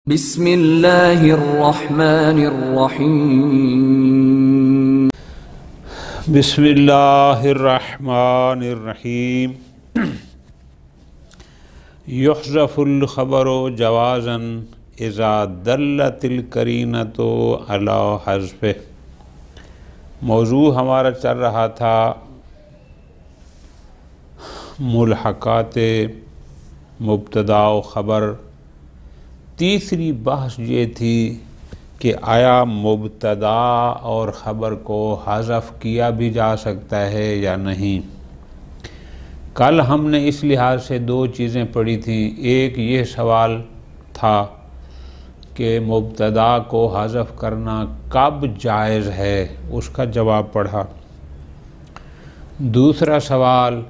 بسم اللہ الرحمن الرحیم بسم اللہ الرحمن الرحیم یحذف الخبر جوازا اذا دلت القرینۃ علی حذفہ۔ موضوع ہمارا چل رہا تھا ملحقات مبتدا و خبر۔ تیسری بحث یہ تھی کہ آیا مبتدا اور خبر کو حذف کیا بھی جا سکتا ہے یا نہیں۔ کل ہم نے اس لحاظ سے دو چیزیں پڑھی تھیں۔ ایک یہ سوال تھا کہ مبتدا کو حذف کرنا کب جائز ہے، اس کا جواب پڑھا۔ دوسرا سوال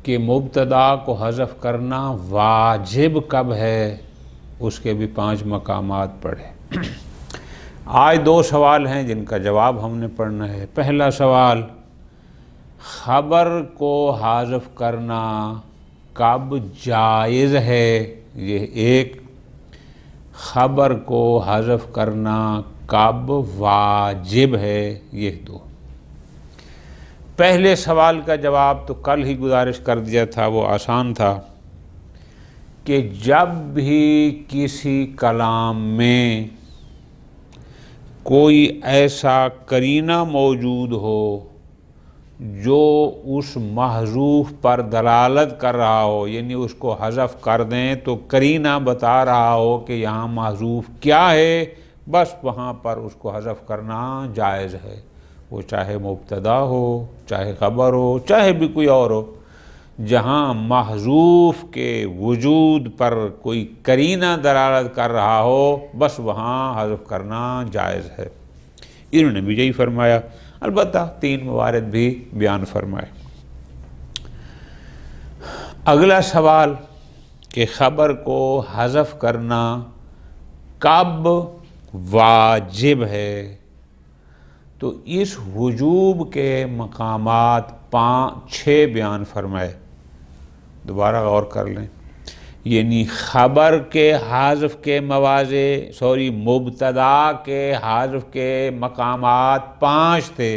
کہ مبتدا کو حذف کرنا واجب کب ہے، اس کے بھی 5 مقامات پڑھے۔ آج 2 سوال ہیں جن کا جواب ہم نے پڑھنا ہے۔ پہلا سوال، خبر کو حذف کرنا کب جائز ہے، یہ ایک۔ خبر کو حذف کرنا کب واجب ہے، یہ 2۔ پہلے سوال کا جواب تو کل ہی گزارش کر دیا تھا، وہ آسان تھا کہ جب بھی کسی کلام میں کوئی ایسا قرینہ موجود ہو جو اس محذوف پر دلالت کر رہا ہو، یعنی اس کو حذف کر دیں تو قرینہ بتا رہا ہو کہ یہاں محذوف کیا ہے، بس وہاں پر اس کو حذف کرنا جائز ہے، وہ چاہے مبتدا ہو، چاہے خبر ہو، چاہے بھی کوئی اور ہو۔ جہاں محذوف کے وجود پر کوئی قرینہ دلالت کر رہا ہو، بس وہاں حذف کرنا جائز ہے۔ انہوں نے بھی یہی فرمایا، البتہ 3 موارد بھی بیان فرمائے۔ اگلا سوال کہ خبر کو حذف کرنا کب واجب ہے، تو اس وجوب کے مقامات 6 بیان فرمائے۔ دوبارہ غور کر لیں، یعنی خبر کے حذف کے مبتدا کے حذف کے مقامات 5 تھے،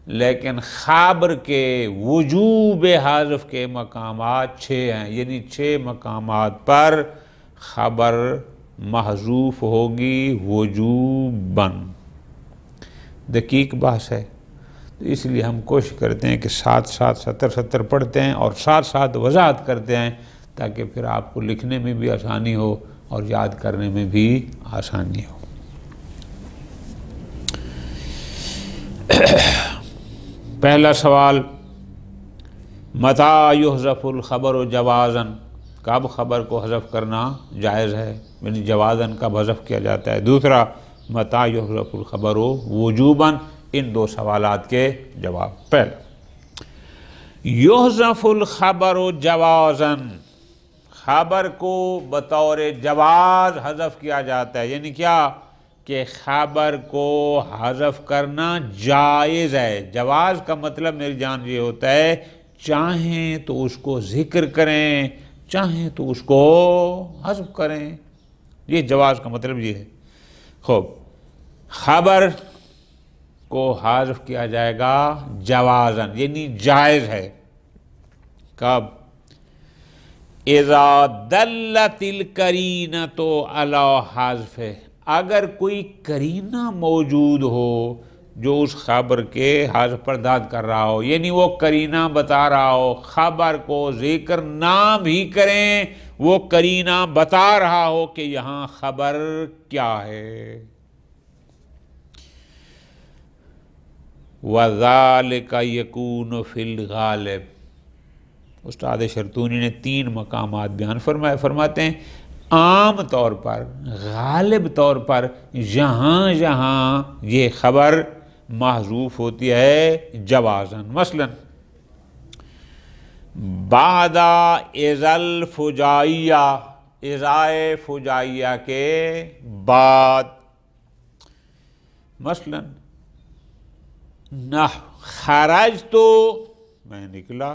لیکن خبر کے وجوب حذف کے مقامات 6 ہیں، یعنی 6 مقامات پر خبر محذوف ہوگی وجوباً۔ دقیق بحث ہے، تو اس لیے ہم کوشش کرتے ہیں کہ ساتھ سطر پڑھتے ہیں اور ساتھ وضاحت کرتے ہیں، تاکہ پھر آپ کو لکھنے میں بھی آسانی ہو اور یاد کرنے میں بھی آسانی ہو۔ پہلا سوال، متى يحذف الخبر جوازاً، کب خبر کو حذف کرنا جائز ہے، یعنی جوازاً کب حذف کیا جاتا ہے۔ دوسرا، متى يحذف الخبر وجوباً، ان 2 سوالات کے جواب۔ پہلا، یحذف الخبر جوازاً، خبر کو بطور جواز حذف کیا جاتا ہے، یعنی کیا کہ خبر کو حذف کرنا جائز ہے۔ جواز کا مطلب میری جان یہ ہوتا ہے، چاہیں تو اس کو ذکر کریں، چاہیں تو اس کو حذف کریں، یہ جواز کا مطلب یہ ہے۔ خوب، خبر کو حذف کیا جائے گا جوازاً، یعنی جائز ہے۔ کب؟ اذا دلت القرینۃ علی حذفہ، اگر کوئی قرینہ موجود ہو جو اس خبر کے حذف پر داد کر رہا ہو، یعنی وہ قرینہ بتا رہا ہو، خبر کو ذکر نہ بھی کریں، وہ قرینہ بتا رہا ہو کہ یہاں خبر کیا ہے۔ وَذَلِكَ يَكُونُ فِي الْغَالِبِ، استاد شرطونی نے 3 مقامات بیان فرمائے۔ فرماتے ہیں عام طور پر، غالب طور پر، جہاں یہ خبر محذوف ہوتی ہے جوازاً، مثلا بعد اذا الفجائیہ، اذائے فجائیہ کے بعد، مثلا نہ خرجت، میں نکلا،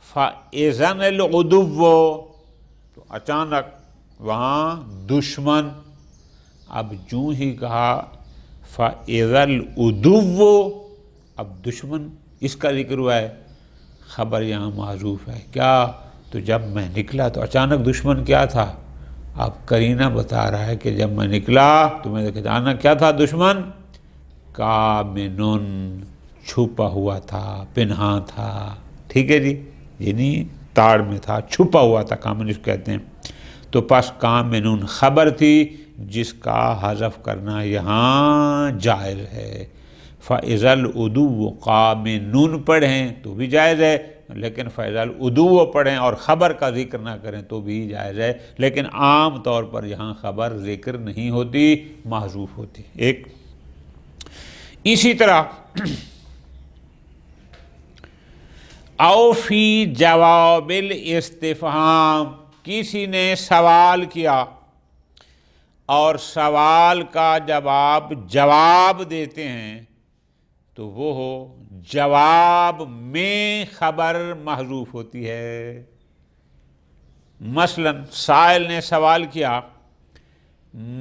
فَإِذَنِ الْعُدُوُّ، تو اچانک وہاں دشمن اب جو ہی کہا فَإِذَا الْعُدُوُّ، اب دشمن اس کا ذکر ہوا ہے، خبر یہاں محذوف ہے کیا؟ تو جب میں نکلا تو اچانک دشمن کیا تھا؟ اب کرینہ بتا رہا ہے کہ جب میں نکلا تو میں دیکھا اچانک کیا تھا دشمن؟ کامنن، چھپا ہوا تھا، پنہاں تھا، ٹھیک ہے جی، یعنی تاڑ میں تھا، چھپا ہوا تھا، کامن اس کو کہتے ہیں۔ تو پس کامنن خبر تھی جس کا حذف کرنا یہاں جائز ہے۔ فَإِذَا الْعُدُوُّ قَامِنٌ پڑھیں تو بھی جائز ہے، لیکن فَإِذَا الْعُدُوُّ پڑھیں اور خبر کا ذکر نہ کریں تو بھی جائز ہے، لیکن عام طور پر یہاں خبر ذکر نہیں ہوتی، محذوف ہوتی۔ ایک اسی طرح او فی جواب الاستفہام، کسی نے سوال کیا اور سوال کا جواب دیتے ہیں تو وہ ہو جواب میں خبر محذوف ہوتی ہے۔ مثلا سائل نے سوال کیا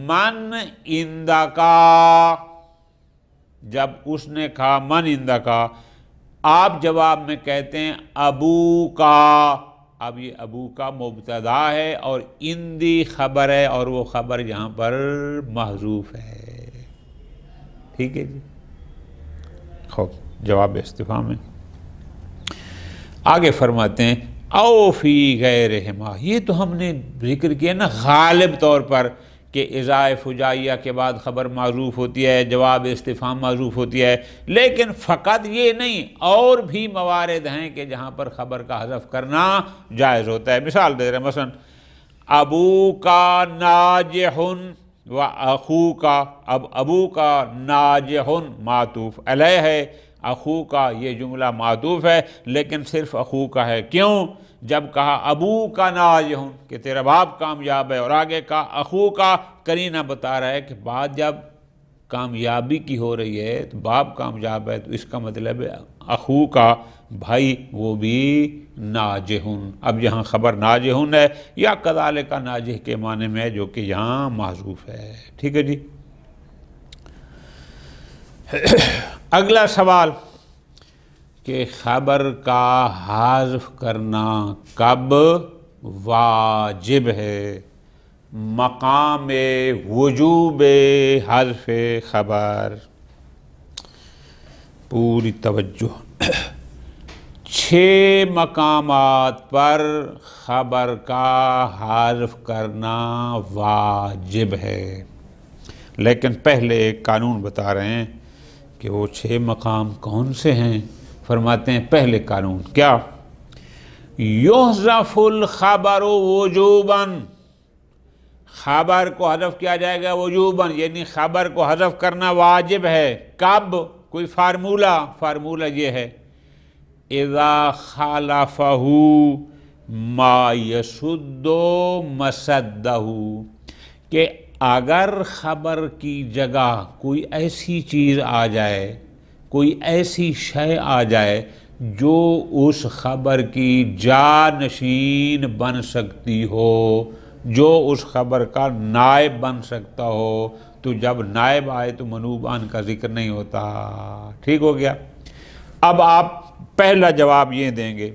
من عندکا، جب اس نے کہا من عندکا، آپ جواب میں کہتے ہیں ابو کا، اب یہ ابو کا مبتدا ہے اور اندی خبر ہے اور وہ خبر یہاں پر محذوف ہے، ٹھیک ہے جی۔ خوب جواب استفہام میں آگے فرماتے ہیں او فی غیرہما، یہ تو ہم نے ذکر کیا نا غالب طور پر کہ اذا فجائیہ کے بعد خبر معروف ہوتی ہے، جواب استفہام معروف ہوتی ہے، لیکن فقط یہ نہیں، اور بھی موارد ہیں کہ جہاں پر خبر کا حذف کرنا جائز ہوتا ہے۔ مثال دے رہے ہیں، مثلا ابو کا ناجح و اخو کا، اب ابو کا ناجح معطوف علیہ ہے، اخو کا یہ جملہ معطوف ہے، لیکن صرف اخو کا ہے، کیوں؟ جب کہا ابو کا ناجح کہ تیرا باپ کامیاب ہے، اور آگے کہا اخو کا، کرینہ بتا رہا ہے کہ بات جب کامیابی کی ہو رہی ہے تو باپ کامیاب ہے، تو اس کا مطلب ہے اخو کا بھائی وہ بھی ناجح، اب یہاں خبر ناجح ہے یا کذالک ناجح کے معنی میں ہے، جو کہ یہاں محذوف ہے، ٹھیک ہے جی۔ اگلا سوال کہ خبر کا حذف کرنا کب واجب ہے؟ مقام وجوب حذف خبر، پوری توجہ، 6 مقامات پر خبر کا حذف کرنا واجب ہے، لیکن پہلے ایک قانون بتا رہے ہیں کہ وہ 6 مقام کون سے ہیں۔ فرماتے ہیں پہلے قانون کیا؟ یحذف الخبر وجوباً، خبر کو حذف کیا جائے گا وجوباً، یعنی خبر کو حذف کرنا واجب ہے، کب؟ کوئی فارمولہ یہ ہے اذا خالفہ ما یسد مسدہ، کہ اگر خبر کی جگہ کوئی ایسی چیز آ جائے، کوئی ایسی شے آ جائے جو اس خبر کی جانشین بن سکتی ہو، جو اس خبر کا نائب بن سکتا ہو، تو جب نائب آئے تو منوبان کا ذکر نہیں ہوتا، ٹھیک ہو گیا۔ اب آپ پہلا جواب یہ دیں گے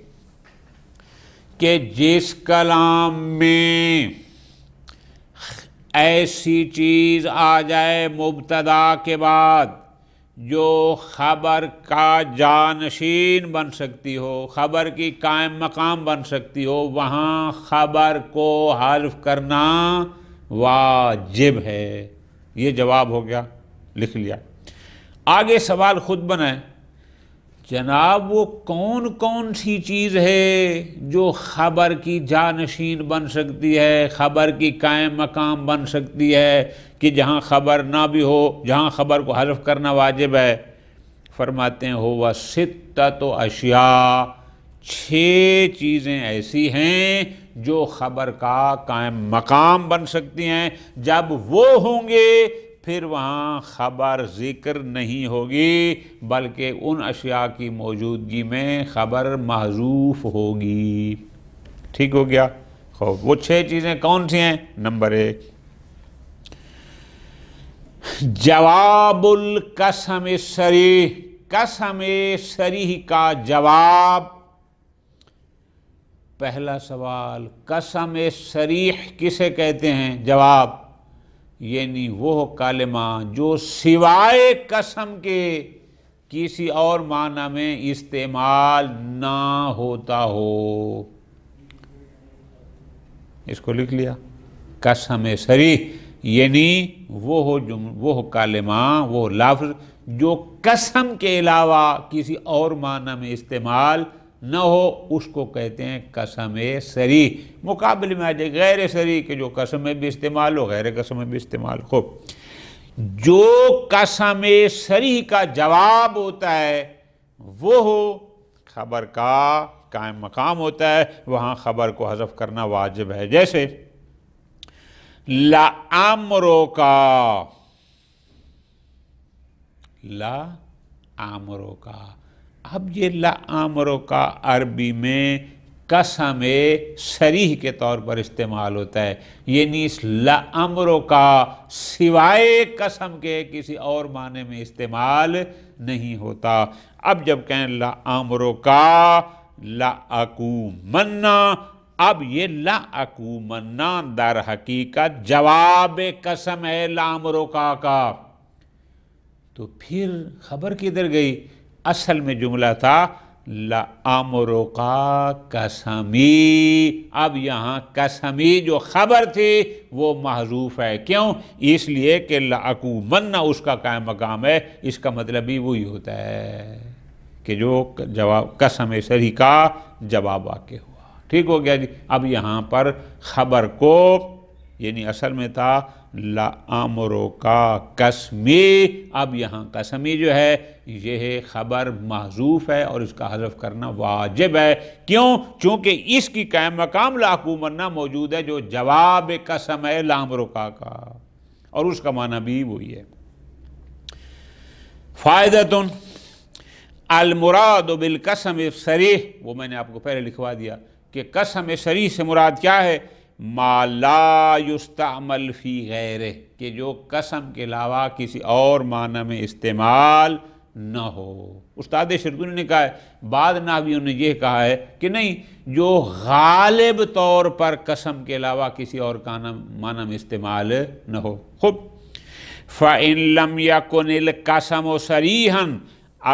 کہ جس کلام میں ایسی چیز آ جائے مبتدا کے بعد جو خبر کا جانشین بن سکتی ہو، خبر کی قائم مقام بن سکتی ہو، وہاں خبر کو حذف کرنا واجب ہے، یہ جواب ہو گیا، لکھ لیا۔ آگے سوال خود بنائے، جناب وہ کون کون سی چیز ہے جو خبر کی جانشین بن سکتی ہے، خبر کی قائم مقام بن سکتی ہے، کہ جہاں خبر نہ بھی ہو، جہاں خبر کو حذف کرنا واجب ہے؟ فرماتے ہیں ہوا 6 اشیاء، 6 چیزیں ایسی ہیں جو خبر کا قائم مقام بن سکتی ہیں، جب وہ ہوں گے پھر وہاں خبر ذکر نہیں ہوگی، بلکہ ان اشیاء کی موجودگی میں خبر محذوف ہوگی، ٹھیک ہو گیا۔ خوب وہ 6 چیزیں کون سی ہیں؟ نمبر 1، جواب القسم صریح، قسم صریح کا جواب۔ پہلا سوال، قسم صریح کسے کہتے ہیں؟ جواب یعنی وہ کلمہ جو سوائے قسم کے کسی اور معنی میں استعمال نہ ہوتا ہو۔ اس کو لکھ لیا، قسم صریح یعنی وہ کلمہ، وہ لفظ جو قسم کے علاوہ کسی اور معنی میں استعمال نہ ہو، اس کو کہتے ہیں قسم صریح۔ مقابلے میں آ جائے غیر صریح کہ جو قسم میں بھی استعمال ہو، غیر قسم میں بھی استعمال ہو۔ جو قسم صریح کا جواب ہوتا ہے وہ خبر کا قائم مقام ہوتا ہے، وہاں خبر کو حذف کرنا واجب ہے۔ جیسے لَعَمْرُكَ، لَعَمْرُكَ، اب یہ لَعَمْرُكَ عربی میں قسم صریح کے طور پر استعمال ہوتا ہے، یعنی اس لَعَمْرُكَ سوائے قسم کے کسی اور معنی میں استعمال نہیں ہوتا۔ اب جب کہیں لَعَمْرُكَ لَأَكُومَنَّ، اب یہ لَأَكُومَنَّ در حقیقت جواب قسم ہے لَعَمْرُكَ کا، تو پھر خبر کدھر گئی؟ اصل میں جملہ تھا لَعَمْرُكَ قسمی، اب یہاں قسمی جو خبر تھی وہ محذوف ہے۔ کیوں؟ اس لیے کہ لَأَكُومَنَّ اس کا قائم مقام ہے، اس کا مطلب ہی وہی ہوتا ہے کہ جو جواب قسم صریح کا جواب واقع ہوا۔ ٹھیک ہو گیا جی۔ اب یہاں پر خبر کو، یعنی اصل میں تھا لَعَمْرُكَ قسمی، اب یہاں قسمی جو ہے یہ خبر محذوف ہے اور اس کا حذف کرنا واجب ہے۔ کیوں؟ چونکہ اس کی قائم مقام لَأَكُومَنَّ موجود ہے جو جواب قسم ہے لَعَمْرُكَ کا، اور اس کا معنی بھی وہی ہے۔ فائدۃ المراد بالقسم صریح، وہ میں نے آپ کو پہلے لکھوا دیا کہ قسم صریح سے مراد کیا ہے؟ ما لا یستعمل فی غیرہ، کہ جو قسم کے علاوہ کسی اور معنی میں استعمال نہ ہو۔ استاد شرطونی نے کہا ہے، بعض نحویوں نے یہ کہا ہے کہ نہیں، جو غالب طور پر قسم کے علاوہ کسی اور معنی میں استعمال نہ ہو۔ خود فَإِن لَمْ يَكُنِ الْقَسَمُ صَرِيحًا،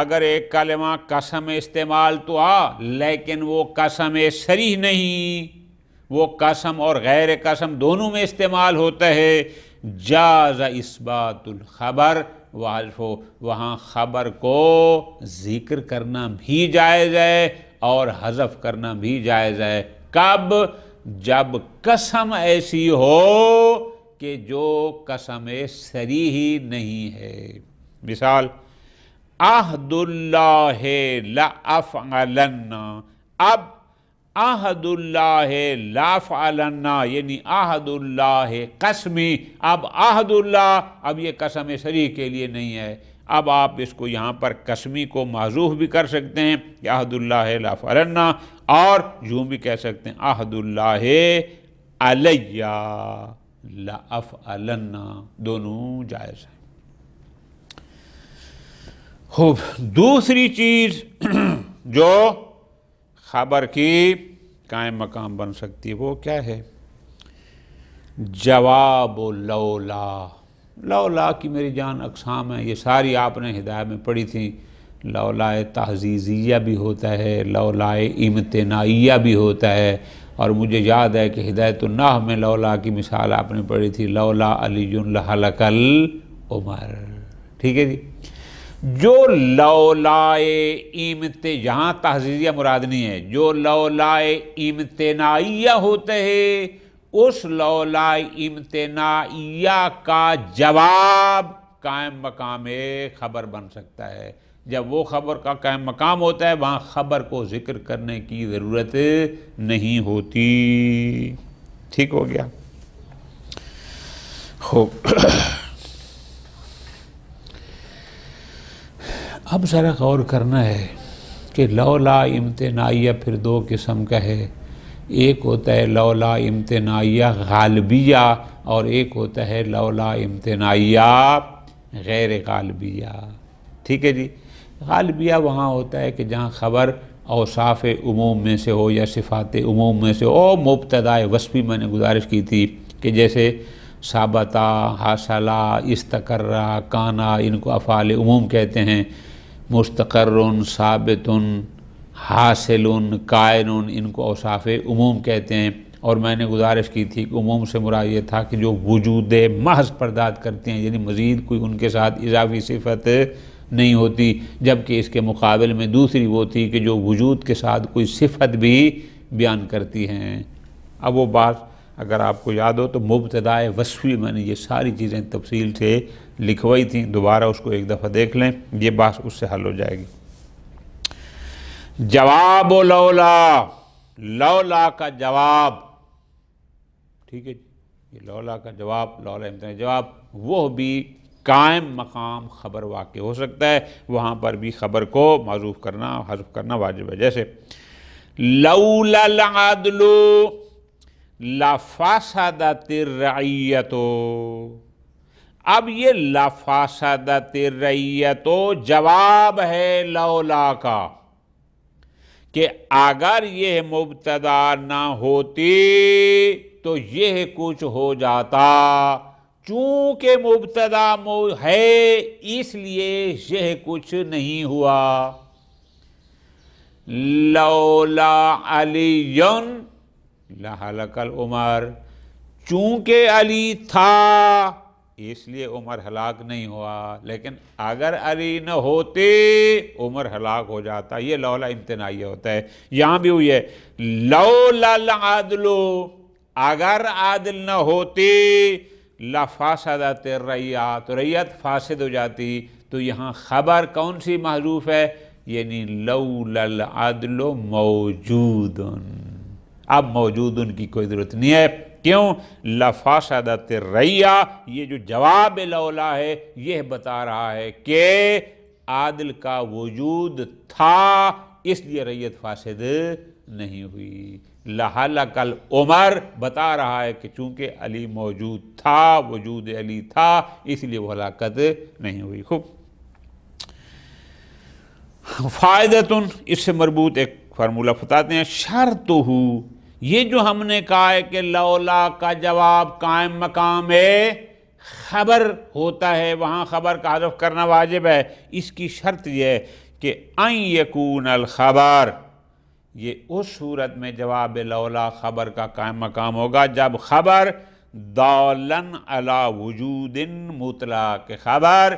اگر ایک کلمہ قسم استعمال تو لیکن وہ قسم صریح نہیں، وہ قسم اور غیر قسم دونوں میں استعمال ہوتا ہے، جاز اثبات الخبر وحذف، وہاں خبر کو ذکر کرنا بھی جائز ہے اور حذف کرنا بھی جائز ہے۔ کب؟ جب قسم ایسی ہو کہ جو قسم صریح ہی نہیں ہے۔ مثال عہد اللہ لأفعلن، اب عہد اللہ لأفعلن یعنی عہد اللہ قسمی، اب عہد اللہ، اب یہ قسم صریح کے لیے نہیں ہے، اب آپ اس کو یہاں پر قسمی کو محذوف بھی کر سکتے ہیں کہ عہد اللہ لأفعلن، اور یوں بھی کہہ سکتے ہیں عہد اللہ علیہ لأفعلن، دونوں جائز ہیں۔ خوب، دوسری چیز جو خبر کی قائم مقام بن سکتی ہے وہ کیا ہے؟ جواب لولا۔ لولا کی میری جان اقسام ہیں، یہ ساری آپ نے ہدایت میں پڑھی تھی۔ لولا تحزیزیہ بھی ہوتا ہے، لولا امتناعیہ بھی ہوتا ہے، اور مجھے یاد ہے کہ ہدایت النحو میں لولا کی مثال آپ نے پڑھی تھی، لولا علی لہلک العمر۔ ٹھیک ہے جی۔ جو لولا یہاں تحزیزیہ مراد نہیں ہے، جو لولا امتناعیہ ہوتے ہیں، اس لولا امتناعیہ کا جواب قائم مقام خبر بن سکتا ہے۔ جب وہ خبر کا قائم مقام ہوتا ہے وہاں خبر کو ذکر کرنے کی ضرورت نہیں ہوتی۔ ٹھیک ہو گیا؟ خوب، اب ذرا غور کرنا ہے کہ لولا امتناعیہ پھر دو قسم کا ہے، ایک ہوتا ہے لولا امتناعیہ غالبیہ اور ایک ہوتا ہے لولا امتناعیہ غیر غالبیہ، ٹھیک ہے جی۔ غالبیہ وہاں ہوتا ہے کہ جہاں خبر اوصاف عموم میں سے ہو یا صفات عموم میں سے ہو۔ مبتدا وصفی میں نے گزارش کی تھی کہ جیسے ثابتہ، حاصلہ، استقرہ، کانا، ان کو افعال عموم کہتے ہیں۔ مستقر، ثابت، حاصل، کائن، ان کو اوصاف عموم کہتے ہیں۔ اور میں نے گزارش کی تھی کہ عموم سے مراد یہ تھا کہ جو وجود محض پرداد کرتے ہیں، یعنی مزید کوئی ان کے ساتھ اضافی صفت نہیں ہوتی، جبکہ اس کے مقابل میں دوسری وہ تھی کہ جو وجود کے ساتھ کوئی صفت بھی بیان کرتی ہیں۔ اب وہ بات اگر آپ کو یاد ہو تو مبتدا وصفی میں نے یہ ساری چیزیں تفصیل سے لکھوائی تھیں، دوبارہ اس کو ایک دفعہ دیکھ لیں، یہ بات اس سے حل ہو جائے گی۔ جواب و لولا، لولا کا جواب، ٹھیک ہے، یہ لولا کا جواب، لولا امتناعی جواب، وہ بھی قائم مقام خبر واقع ہو سکتا ہے، وہاں پر بھی خبر کو معذوف کرنا، حذف کرنا واجب ہے۔ جیسے لولا العدل لفسدت الرعیت، اب یہ لفسدت الرعیت جواب ہے لولا کا، کہ اگر یہ مبتدا نہ ہوتی تو یہ کچھ ہو جاتا، چونکہ مبتدا ہے اس لیے یہ کچھ نہیں ہوا۔ لولا علی لہلک العمر، چونکہ علی تھا اس لیے عمر ہلاک نہیں ہوا، لیکن اگر علی نہ ہوتے عمر ہلاک ہو جاتا۔ یہ لولا امتناعیہ ہوتا ہے۔ یہاں بھی ہوئی ہے لولا العدل، اگر عادل نہ ہوتی لفسدت الرعیہ، تو رعیت فاسد ہو جاتی۔ تو یہاں خبر کون سی محذوف ہے؟ یعنی لولا العدل موجود، اب موجود کی کوئی ضرورت نہیں ہے۔ کیوں؟ لفسدت الرعیہ، یہ جو جواب لولا ہے یہ بتا رہا ہے کہ عادل کا وجود تھا، اس لیے رعیت فاسد نہیں ہوئی۔ لہلک العمر بتا رہا ہے کہ چونکہ علی موجود تھا، وجود علی تھا، اس لیے وہ ہلاکت نہیں ہوئی۔ خوب، فائدتن، اس سے مربوط ایک فارمولہ بتاتے ہیں، شرطہ، یہ جو ہم نے کہا ہے کہ لولا کا جواب قائم مقام خبر ہوتا ہے، وہاں خبر کا حذف کرنا واجب ہے، اس کی شرط یہ ہے کہ ان یکون الخبر، یہ اس صورت میں جواب لولا خبر کا قائم مقام ہوگا جب خبر دالن علی وجود مطلق، خبر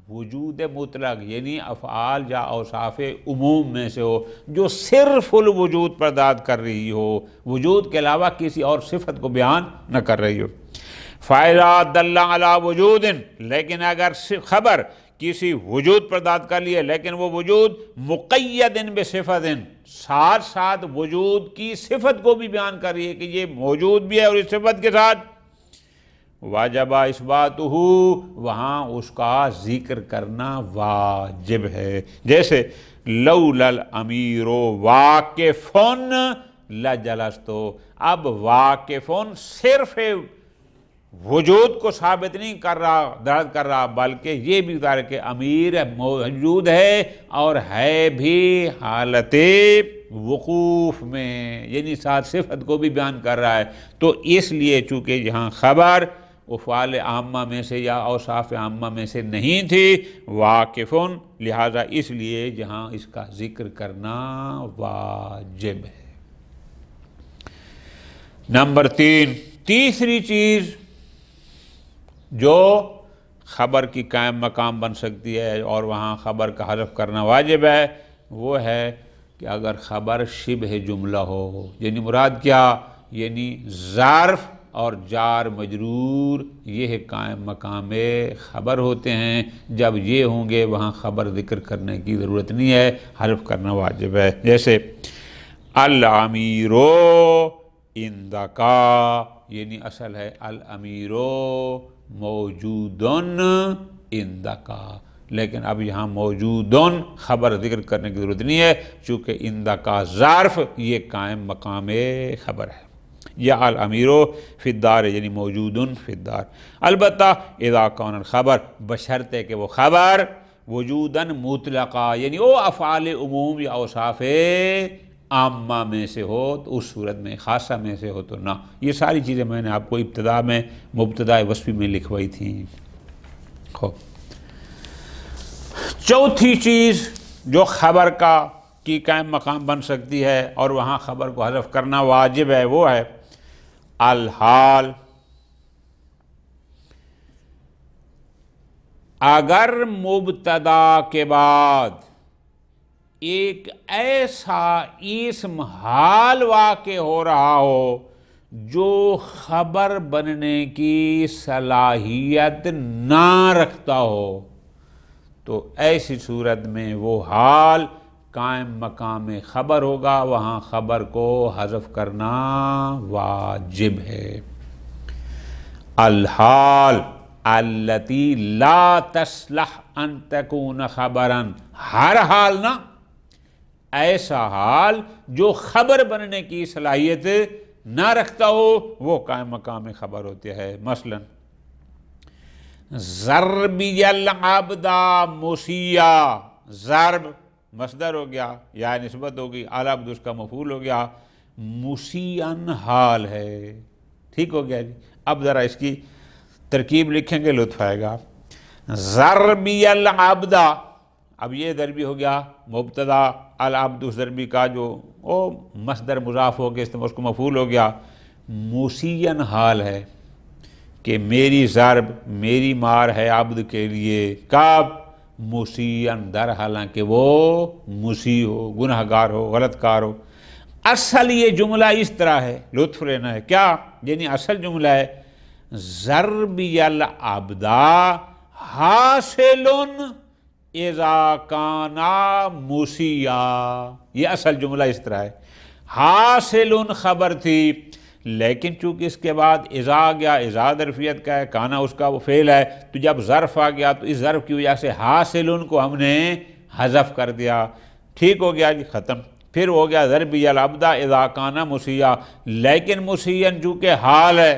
وجود مطلق یعنی افعال یا اوصاف عموم میں سے ہو، جو صرف الوجود پرداد کر رہی ہو، وجود کے علاوہ کسی اور صفت کو بیان نہ کر رہی ہو۔ فَإِذَا دَلَّ عَلَى وُجُودٍ، لیکن اگر خبر کسی وجود پرداد کر لیے لیکن وہ وجود مقید بصفت، ساتھ ساتھ وجود کی صفت کو بھی بیان کر رہی ہے کہ یہ موجود بھی ہے اور اس صفت کے ساتھ، واجب اثباتہ، وہاں اس کا ذکر کرنا واجب ہے۔ جیسے لولا الامیر واقفن لجلست، اب واقفن صرف وجود کو ثابت نہیں کر رہا، درد کر رہا، بلکہ یہ بھی ظاہر کہ امیر موجود ہے اور ہے بھی حالت وقوف میں، یعنی ساتھ صفت کو بھی بیان کر رہا ہے۔ تو اس لیے چونکہ یہاں خبر افعال عامہ میں سے یا اوصاف عامہ میں سے نہیں تھی، واقفن، لہذا اس لیے یہاں اس کا ذکر کرنا واجب ہے۔ نمبر 3، تیسری چیز جو خبر کی قائم مقام بن سکتی ہے اور وہاں خبر کا حذف کرنا واجب ہے، وہ ہے کہ اگر خبر شبہ جملہ ہو، یعنی مراد کیا؟ یعنی ظرف اور جار مجرور یہ قائم مقام خبر ہوتے ہیں، جب یہ ہوں گے وہاں خبر ذکر کرنے کی ضرورت نہیں ہے، حذف کرنا واجب ہے۔ جیسے الامیرو عندکا، یعنی اصل ہے الامیرو موجودن عندکا، لیکن اب یہاں موجودن خبر ذکر کرنے کی ضرورت نہیں ہے، چونکہ عندکا ظرف یہ قائم مقام خبر ہے۔ یا الامیرو فی الدار یعنی موجود فی الدار، البتہ اذا کان الخبر بشرطے کہ وہ خبر وجوداً مطلقہ یعنی وہ افعال عموم یا اوصاف عامہ میں سے ہو تو اس صورت میں، خاصہ میں سے ہو تو نہ۔ یہ ساری چیزیں میں نے آپ کو ابتدا میں مبتدا وصفی میں لکھوائی تھیں۔ خوب، چوتھی چیز جو خبر کی قائم مقام بن سکتی ہے اور وہاں خبر کو حذف کرنا واجب ہے، وہ ہے الحال۔ اگر مبتدا کے بعد ایک ایسا اسم حال واقع ہو رہا ہو جو خبر بننے کی صلاحیت نہ رکھتا ہو تو ایسی صورت میں وہ حال قائم مقام خبر ہوگا، وہاں خبر کو حذف کرنا واجب ہے۔ الحال التی لا تصلح ان تکون خبرا، ہر حال نہ، ایسا حال جو خبر بننے کی صلاحیت نہ رکھتا ہو وہ قائم مقام خبر ہوتے ہے۔ مثلا ضربی العبد مسیّا، ضرب مصدر ہو گیا یا نسبت ہوگی، العبد اس کا مفعول ہو گیا، مسیّن حال ہے۔ ٹھیک ہو گیا جی۔ اب ذرا اس کی ترکیب لکھیں گے، لطف آئے گا۔ ضربی العبد، اب یہ ضربی ہو گیا مبتدا، العبد اس ضربی کا جو مصدر مضاف ہو گیا اس کو مفعول ہو گیا، مسیّن حال ہے کہ میری ضرب، میری مار ہے عبد کے لیے، کب؟ مسیّن، در حالانکہ وہ مسیء ہو، گناہگار ہو، غلط کار ہو۔ اصل یہ جملہ اس طرح ہے، لطف لینا ہے، کیا؟ یعنی اصل جملہ ہے ضربی العبد حاصل اذا کان مسیّا، یہ اصل جملہ اس طرح ہے۔ حاصل خبر تھی، لیکن چونکہ اس کے بعد اذا آ گیا، اذا ظرفیت کا ہے، کانا اس کا وہ فعل ہے، تو جب ظرف آ گیا تو اس ظرف کی وجہ سے حاصل کو ہم نے حذف کر دیا۔ ٹھیک ہو گیا جی، ختم۔ پھر ہو گیا ضربی العبد اذا کان مسیّا، لیکن مسیّن چونکہ حال ہے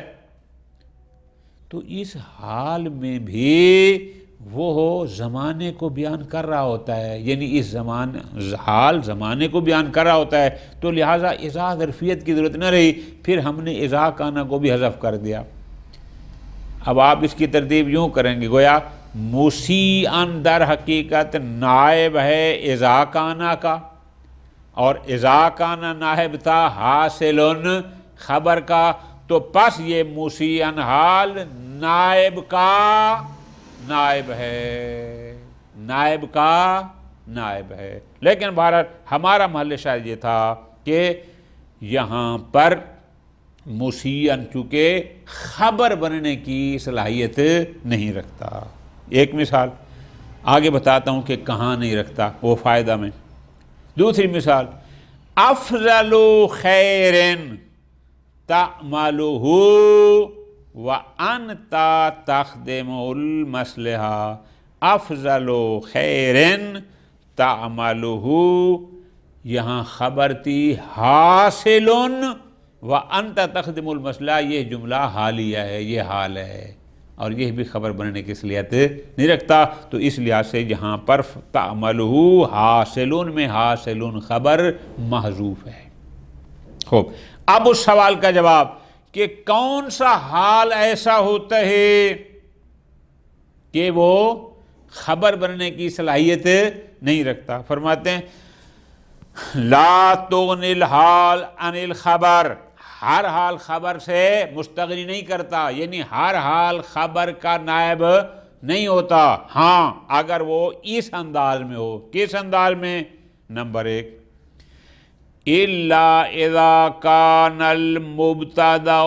تو اس حال میں بھی وہ زمانے کو بیان کر رہا ہوتا ہے، یعنی اس حال زمانے کو بیان کر رہا ہوتا ہے، تو لہٰذا اذا ظرفیت کی ضرورت نہ رہی، پھر ہم نے اذا کانا کو بھی حذف کر دیا۔ اب آپ اس کی ترتیب یوں کریں گے، گویا مسیّن در حقیقت نائب ہے اذا کانا کا، اور اذا کانا نائب تھا حاصل خبر کا، تو پس یہ مسیّن حال نائب کا نائب ہے، نائب کا نائب ہے۔ لیکن بہرحال ہمارا محل شاہد یہ تھا کہ یہاں پر مسیّن چونکہ خبر بننے کی صلاحیت نہیں رکھتا۔ ایک مثال آگے بتاتا ہوں کہ کہاں نہیں رکھتا، وہ فائدہ میں۔ دوسری مثال، افضل خیر تعملہ وانت تخدم المصلحہ، افضل خیر تعملہ، یہاں خبر تھی حاصل وانت تخدم المصلحہ، یہ جملہ حالیہ ہے، یہ حال ہے، اور یہ بھی خبر بننے کی صلاحیت نہیں رکھتا، تو اس لحاظ سے یہاں پر تعملہ حاصل میں حاصل خبر محذوف ہے۔ خوب، اب اس سوال کا جواب کہ کون سا حال ایسا ہوتا ہے کہ وہ خبر بننے کی صلاحیت نہیں رکھتا؟ فرماتے ہیں لا تغنی الحال عن الخبر، ہر حال خبر سے مستغنی نہیں کرتا، یعنی ہر حال خبر کا نائب نہیں ہوتا، ہاں اگر وہ اس انداز میں ہو۔ کس انداز میں؟ نمبر 1، الا اذا کان المبتدا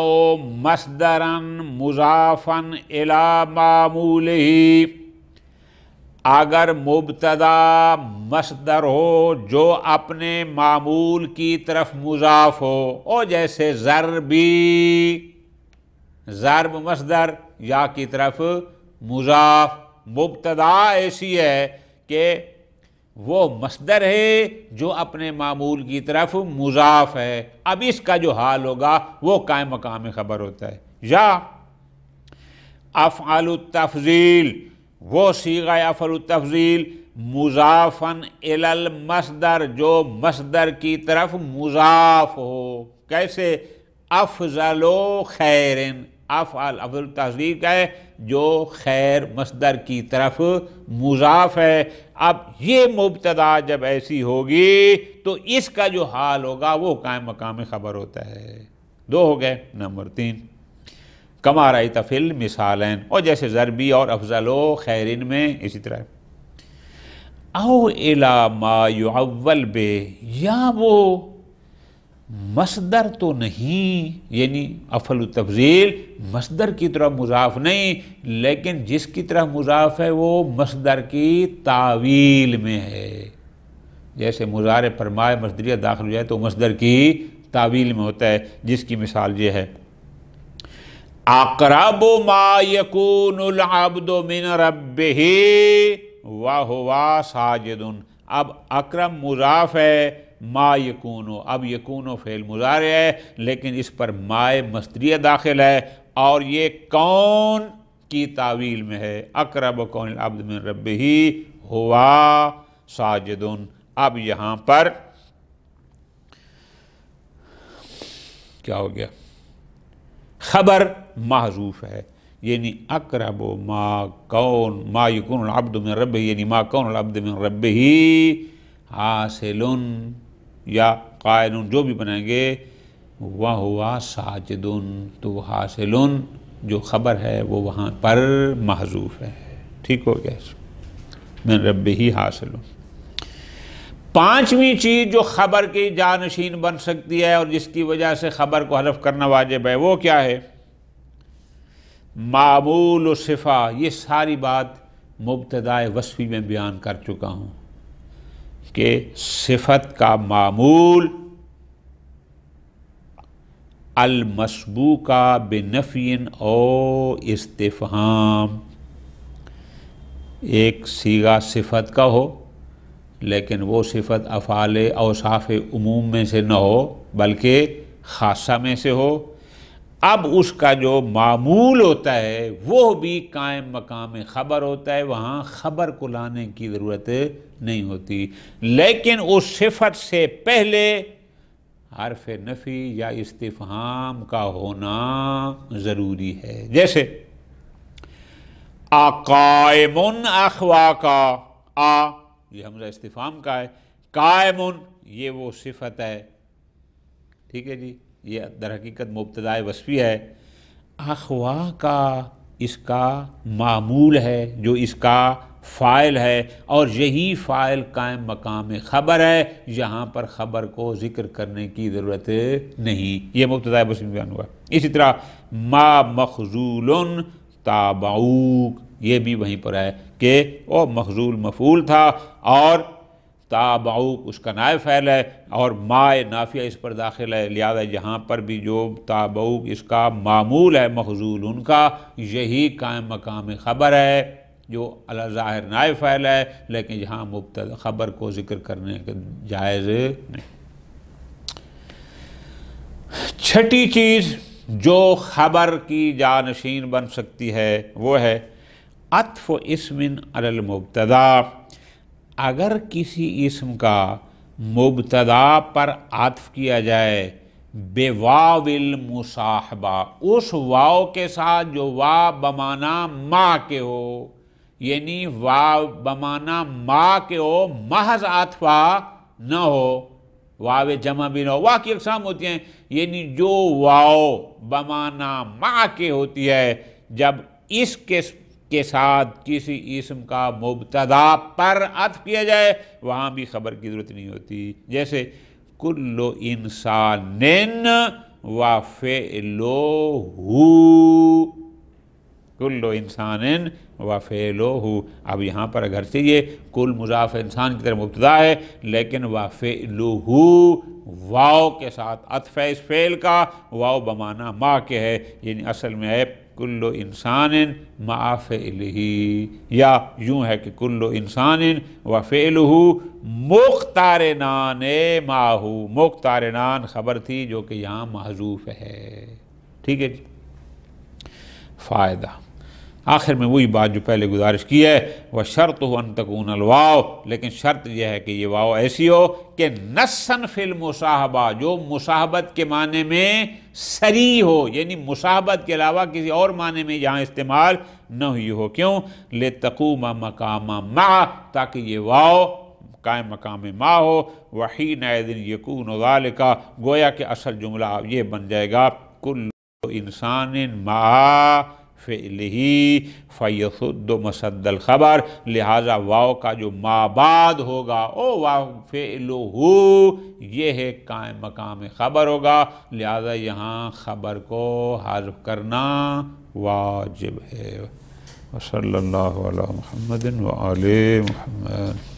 مصدرا مضافا الی معمولہ، اگر مبتدا مصدر ہو جو اپنے معمول کی طرف مضاف ہو، او جیسے ضربی، ضرب مصدر یا کی طرف مضاف، مبتدا ایسی ہے کہ وہ مصدر ہے جو اپنے معمول کی طرف مضاف ہے، اب اس کا جو حال ہوگا وہ قائم مقام خبر ہوتا ہے۔ یا افعال التفضیل، وہ صیغہ افعال التفضیل مضافاً الی المصدر، جو مصدر کی طرف مضاف ہو، کیسے؟ افضل و خیرن، افعال التفضیل کا ہے جو خیر مصدر کی طرف مضاف ہے۔ اب یہ مبتدا جب ایسی ہوگی تو اس کا جو حال ہوگا وہ قائم مقام خبر ہوتا ہے۔ دو ہو گئے۔ نمبر 3 کما رأیت فی المثالین، اور جیسے ضربی اور افضل و خیرن میں اسی طرح۔ او الی ما یعول بہ، یا وہ مصدر تو نہیں، یعنی افعل التفضیل مصدر کی طرف مضاف نہیں، لیکن جس کی طرف مضاف ہے وہ مصدر کی تعویل میں ہے۔ جیسے مضارع پر مائے مصدریہ داخل ہو جائے تو مصدر کی تعویل میں ہوتا ہے، جس کی مثال یہ ہے اقرب ما یکون العبد من ربہ وہو ساجد۔ اب اقرب مضاف ہے، ما یکونو، اب یکونو فعل مضارع ہے لیکن اس پر مائے مصدریہ داخل ہے اور یہ کون کی تعویل میں ہے، اقرب کون العبد من ربہ ہوا ساجد۔ اب یہاں پر کیا ہو گیا؟ خبر محذوف ہے، یعنی اقرب ما کون ما یکون العبد من ربہ، یعنی ما کون العبد من ربہ حاصل یا قائل، جو بھی بنائیں گے، وہو ساجد، تو حاصل جو خبر ہے وہ وہاں پر محذوف ہے۔ ٹھیک ہو گیا؟ من ربہ حاصل۔ پانچویں چیز جو خبر کی جانشین بن سکتی ہے اور جس کی وجہ سے خبر کو حذف کرنا واجب ہے، وہ کیا ہے؟ معمول و صفہ۔ یہ ساری بات مبتدائے وصفی میں بیان کر چکا ہوں کہ صفت کا معمول المسبوقہ بنفی او استفہام، ایک صیغہ صفت کا ہو لیکن وہ صفت افعال اوصاف عموم میں سے نہ ہو بلکہ خاصہ میں سے ہو۔ اب اس کا جو معمول ہوتا ہے وہ بھی قائم مقام خبر ہوتا ہے، وہاں خبر کو لانے کی ضرورت نہیں ہوتی، لیکن اس صفت سے پہلے حرف نفی یا استفہام کا ہونا ضروری ہے۔ جیسے قائم اخواکا، یہ حمزہ استفہام کا ہے، قائم یہ وہ صفت ہے، ٹھیک ہے جی، یہ در حقیقت مبتدائے وصفی ہے۔ اخواکا اس کا معمول ہے جو اس کا فاعل ہے، اور یہی فاعل قائم مقام خبر ہے، یہاں پر خبر کو ذکر کرنے کی ضرورت نہیں، یہ مبتدائے وصفی بیان ہوا۔ اسی طرح ما مخذول تابعوک، یہ بھی وہیں پر ہے کہ وہ مخذول مفعول تھا اور تابعوک اس کا نائب فعل ہے اور ما نافیہ اس پر داخل ہے، لہذا یہاں پر بھی جو تابعوک اس کا معمول ہے مخذول ان کا، یہی قائم مقام خبر ہے جو علی ظاہر نائب فعل ہے، لیکن یہاں مبتدا خبر کو ذکر کرنے کے جائز نہیں۔ چھٹی چیز جو خبر کی جانشین بن سکتی ہے وہ ہے عطف اسم علی المبتدا۔ اگر کسی اسم کا مبتدا پر عطف کیا جائے بے واو المصاحبہ، اس واو کے ساتھ جو واو بمعنی ما کے ہو، یعنی واو بمعنی ما کے ہو، محض عطفہ نہ ہو، واو جمع بھی نہ ہو۔ واو کی اقسام ہوتی ہیں، یعنی جو واو بمعنی ما کے ہوتی ہے، جب اس کے ساتھ کسی اسم کا مبتدا پر عطف کیا جائے وہاں بھی خبر کی ضرورت نہیں ہوتی۔ جیسے کل انسان وفعلہ، کل انسان وفعلہ، اب یہاں پر اگرچہ یہ کل مضاف انسان کی طرح مبتدا ہے لیکن وفعلہ واو کے ساتھ عطف ہے اس فعل کا، واو بمعنی ما کے ہے، یعنی اصل میں ہے کل انسان مع فعلہ، یا یوں ہے کہ کل انسان و فعلہ مقترنان معہ، مقترنان خبر تھی جو کہ یہاں محذوف ہے، ٹھیک ہے جی۔ فائدہ آخر میں وہی بات جو پہلے گزارش کی ہے، وَشَرْطُهُ أَن تَكُونَ الْوَاوُ، لیکن شرط یہ ہے کہ یہ واو ایسی ہو کہ نصاً فی المصاحبہ، جو مصاحبت کے معنی میں صریح ہو، یعنی مصاحبت کے علاوہ کسی اور معنی میں یہاں استعمال نہ ہوئی ہو۔ کیوں؟ لِتَقُومَ مَقَامَ مَعَ، تاکہ یہ واو قائم مقام مع ہو، وَحِينَئِذٍ يَكُونُ ذَلِكَ، گویا کہ اصل جملہ یہ بن جائے گا کل انسان مع فعلہ فیصد مسد الخبر، لہذا واو کا جو ما بعد ہوگا او واو فعلہ، یہ ہے قائم مقام خبر ہوگا، لہذا یہاں خبر کو حذف کرنا واجب ہے۔ وصلی اللہ علی محمد وآل محمد۔